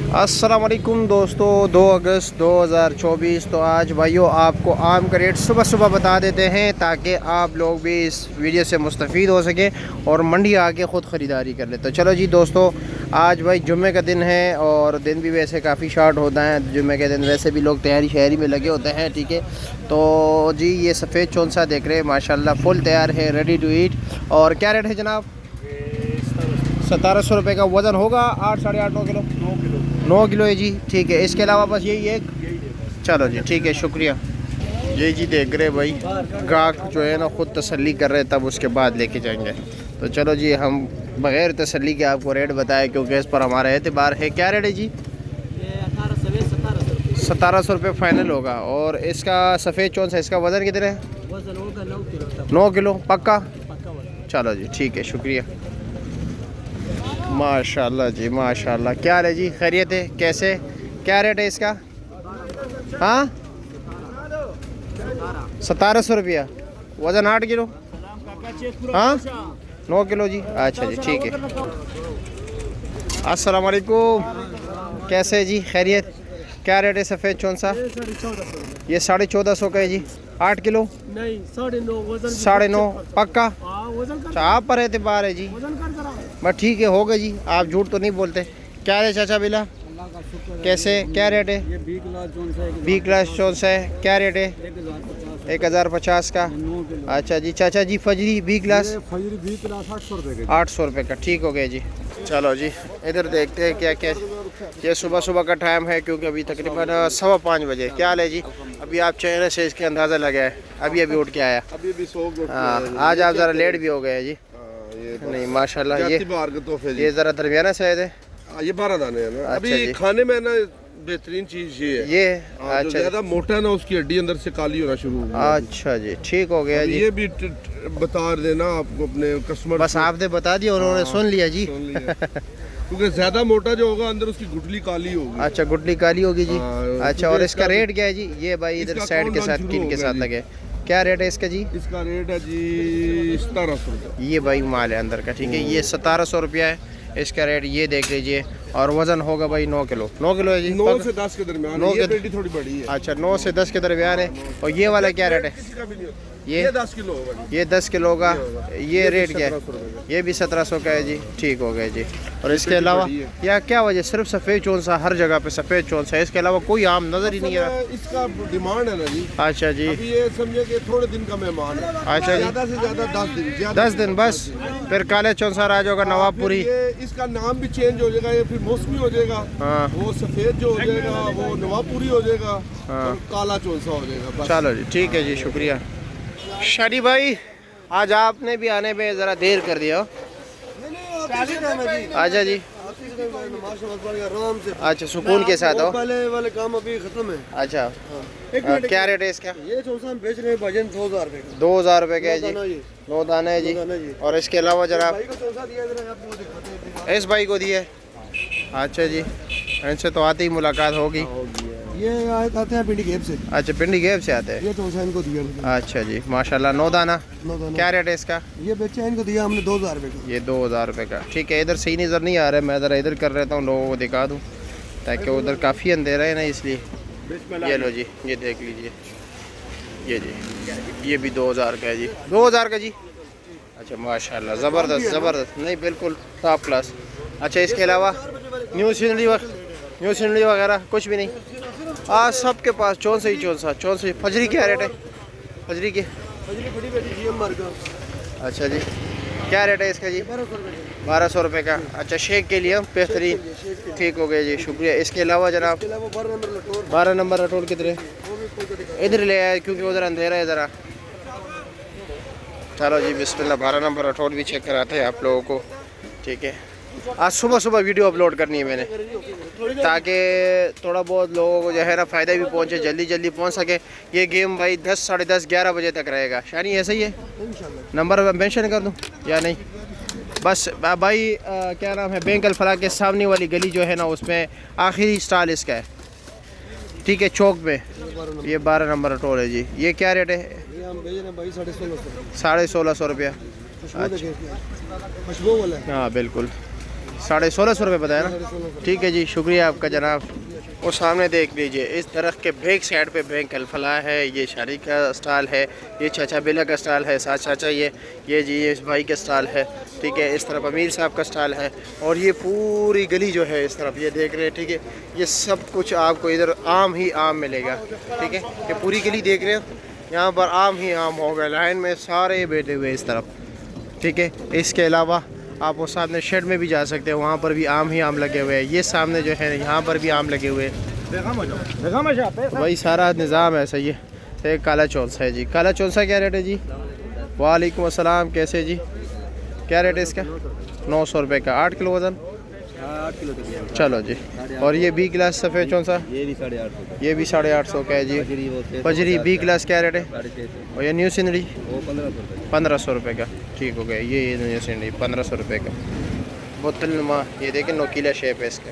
अस्सलाम वालेकुम दोस्तों, 2 अगस्त 2024। तो आज भाइयों आपको आम का रेट सुबह सुबह बता देते हैं ताकि आप लोग भी इस वीडियो से मुस्तफ़ीद हो सके और मंडी आके ख़ुद ख़रीदारी कर ले। तो चलो जी दोस्तों, आज भाई जुम्मे का दिन है और दिन भी वैसे काफ़ी शॉर्ट होता है। जुम्मे के दिन वैसे भी लोग तैयारी शहरी में लगे होते हैं, ठीक है। तो जी ये सफ़ेद चौंसा देख रहे हैं, माशाल्लाह फुल तैयार है, रेडी टू ईट। और क्या रेट है जनाब? 1700 रुपये का। वज़न होगा 8 साढ़े 8 9 किलो? 9 किलो है जी, ठीक है। इसके अलावा बस यही एक? चलो जी ठीक है, शुक्रिया। ये जी देख रहे भाई, गाहक जो है ना ख़ुद तसल्ली कर रहे, तब उसके बाद लेके जाएंगे। तो चलो जी, हम बग़ैर तसल्ली के आपको रेट बताएं क्योंकि इस पर हमारा एतबार है। क्या रेट है जी? 1700 रुपये फ़ाइनल होगा। और इसका सफ़ेद चौंसा, इसका वज़न कितना है? 9 किलो पक्का? चलो जी ठीक है, शुक्रिया। माशाल्लाह जी माशाल्लाह। क्या है जी, खैरियत है? कैसे क्या रेट है इसका? हाँ 1700 रुपया। वज़न 8 किलो? हाँ 9 किलो जी। अच्छा जी ठीक है। अस्सलाम वालेकुम, कैसे जी, खैरियत? क्या रेट है सफ़ेद चौंसा? ये 1450 का है जी। 8 किलो? नहीं 9.5। 9.5 पक्का? वजन आप पर एतबार है जी। बस ठीक है, होगा जी, आप झूठ तो नहीं बोलते। क्या है चाचा बिला? कैसे क्या रेट है? 20 क्लास चौंसा है। क्या रेट है? 1050 का। अच्छा जी। चाचा जी फजरी 20 ग्लास? 800 रुपये का, ठीक हो गया जी। चलो जी इधर देखते हैं क्या क्या। ये सुबह सुबह का टाइम है क्योंकि अभी तकरीबन 5:15 बजे। क्या हाल है जी? अभी आप चेहरे से इसके अंदाज़ा लगा है, अभी अभी उठ के आया। हाँ आज आप ज़रा लेट भी हो गए जी। नहीं माशाल्लाह, ये ज़रा दरमियाना शायद है। ये 12 दाने हैं ना। अच्छा अभी खाने में ना बेहतरीन चीज ये है। ये जो ज्यादा मोटा है ना, उसकी हड्डी अंदर से काली होना शुरू हो गई। अच्छा जी ठीक हो गया जी। ये भी बता देना आपको अपने कस्टमर। बस आपने बता दिया, उन्होंने सुन लिया जी। क्योंकि ज्यादा मोटा जो होगा अंदर उसकी गुठली काली होगी। अच्छा गुठली काली होगी जी। अच्छा और इसका रेट क्या है जी? ये भाई इधर साइड के साथ टीन के साथ लगे। क्या रेट है इसका जी? इसका रेट है जी 1700 रुपये। ये भाई माल है अंदर का, ठीक है। ये 1700 रुपया है इसका रेट, ये देख लीजिए। और वज़न होगा भाई 9 किलो। 9 किलो है जी। 9 से 10 के दरमियान। 9 ये पेटी थोड़ी बड़ी है। अच्छा 9 से 10 के दरमियान है। और ये वाला क्या रेट है? ये 10 किलो होगा। ये 10 किलो का। ये रेट क्या है? ये भी 1700 का है जी, ठीक हो गया जी। और इसके अलावा या क्या वजह, सिर्फ सफ़ेद चौंसा हर जगह पे सफ़ेद चौंसा है, इसके अलावा कोई आम नज़र ही नहीं आ रहा। इसका डिमांड है ना जी। अच्छा जी। अभी ये समझे कि थोड़े दिन का मेहमान है। अच्छा जी, ज़्यादा से ज़्यादा 10 दिन। 10 दिन बस, फिर काले चौंसा राज होगा, नवाबपुरी। इसका नाम भी चेंज हो जाएगा, ये फिर मौसमी हो जाएगा। हाँ वो सफ़ेद जो हो जाएगा वो नवाबपुरी हो जाएगा। हाँ। और काला चौंसा हो जाएगा। चलो जी ठीक है जी, शुक्रिया। शादी भाई आज आपने भी आने में ज़रा देर कर दिया। अच्छा जी, अच्छा सुकून के साथ हो। पहले वाले काम अभी खत्म है। अच्छा क्या रेट है इसका? ये चौंसा हम बेच रहे हैं भाईजान 2000 रुपये का। 2000 रुपये का है जी। 9 दाने है जी। 9 दाने जी। और इसके अलावा जरा भाई को चौंसा दिया जरा आपको दिखाते हैं। इस भाई को दिए। अच्छा जी, इनसे तो आती ही मुलाकात होगी। ये आते हैं पिंडी गेप से। अच्छा पिंडी गेब से आते हैं। ये चौंसा इनको दिया। अच्छा जी माशाल्लाह। 9 दाना। 9 दाना। क्या रेट है इसका? ये बेचे हैं, इनको दिया हमने 2000 रुपये का। ये 2000 रुपये का, ठीक है। इधर सही नज़र नहीं आ रहा है, मैं ज़रा इधर कर रहता हूँ, लोगों को दिखा दूँ ताकि उधर काफ़ी अंधेरा है ना, इसलिए। ये लो जी, ये देख लीजिए, ये जी, ये भी 2000 का है जी। 2000 का जी। अच्छा माशाल्लाह, ज़बरदस्त ज़बरदस्त, नहीं बिल्कुल टॉप क्लास। अच्छा इसके अलावा न्यू सीनरी वगैरह कुछ भी नहीं? आज सबके पास चौंसा ही चौंसा। फजरी क्या रेट है फजरी के? अच्छा जी, क्या रेट है इसका जी? 1200 रुपये का। अच्छा शेक के लिए बेहतरीन, ठीक हो गया जी, शुक्रिया। इसके अलावा जनाब 12 नंबर रटोल कितने? इधर ले आए क्योंकि उधर अंधेरा है ज़रा। चलो जी बिस्मिल्लाह, 12 नंबर रटोल भी चेक कराते हैं आप लोगों को, ठीक है। आज सुबह सुबह वीडियो अपलोड करनी है मैंने ताकि थोड़ा बहुत लोगों को जो है ना फ़ायदा भी पहुंचे, जल्दी जल्दी पहुंच सके। ये गेम भाई 10 साढ़े 10 11 बजे तक रहेगा। शानी ऐसा ही है? नंबर मेंशन कर दूं या नहीं? बस भाई क्या नाम है, बैंक अल-फलाह के सामने वाली गली जो है ना, उसमें आखिरी स्टॉल इसका है, ठीक है, चौक में। ये 12 नंबर टोल है जी। ये क्या रेट है? ये हम बेच रहे हैं भाई 1650। 1650 रुपया। खुशबू वाला है। हाँ बिल्कुल। 1650 रुपये बताया ना। ठीक है जी, शुक्रिया आपका जनाब। और सामने देख लीजिए, इस दरख्त के बैक साइड पे बैंक अलफला है। ये शादी का स्टॉल है, ये चाचा बेला का स्टॉल है, साथ चाचा ये जी ये इस भाई का स्टॉल है। ठीक है, इस तरफ अमीर साहब का स्टॉल है। और ये पूरी गली जो है इस तरफ ये देख रहे हैं। ठीक है, ये सब कुछ आपको इधर आम ही आम मिलेगा। ठीक है, ये पूरी गली देख रहे हो, यहाँ पर आम ही आम होगा। लाइन में सारे बैठे हुए इस तरफ। ठीक है, इसके अलावा आप वो सामने शेड में भी जा सकते हैं, वहाँ पर भी आम ही आम लगे हुए हैं। ये सामने जो है यहाँ पर भी आम लगे हुए हैं। वही सारा निज़ाम है। सही है। एक काला चौंसा है जी। काला चौंसा क्या रेट है जी? वालेकुम अस्सलाम, कैसे जी? क्या रेट है इसका? 900 रुपये का। 8 किलो वज़न? 8 किलो चलो जी। और ये बी क्लास सफ़ेद चौंसा? ये भी 850। ये भी 850 का है जी। बजरी बी क्लास क्या रेट है? और ये न्यू सिंदड़ी? वो 1500 रुपये का। ठीक हो गया। ये न्यू सिंदड़ी 1500 रुपये का। बोतल नुमा, ये देखें नोकीला शेप है इसका।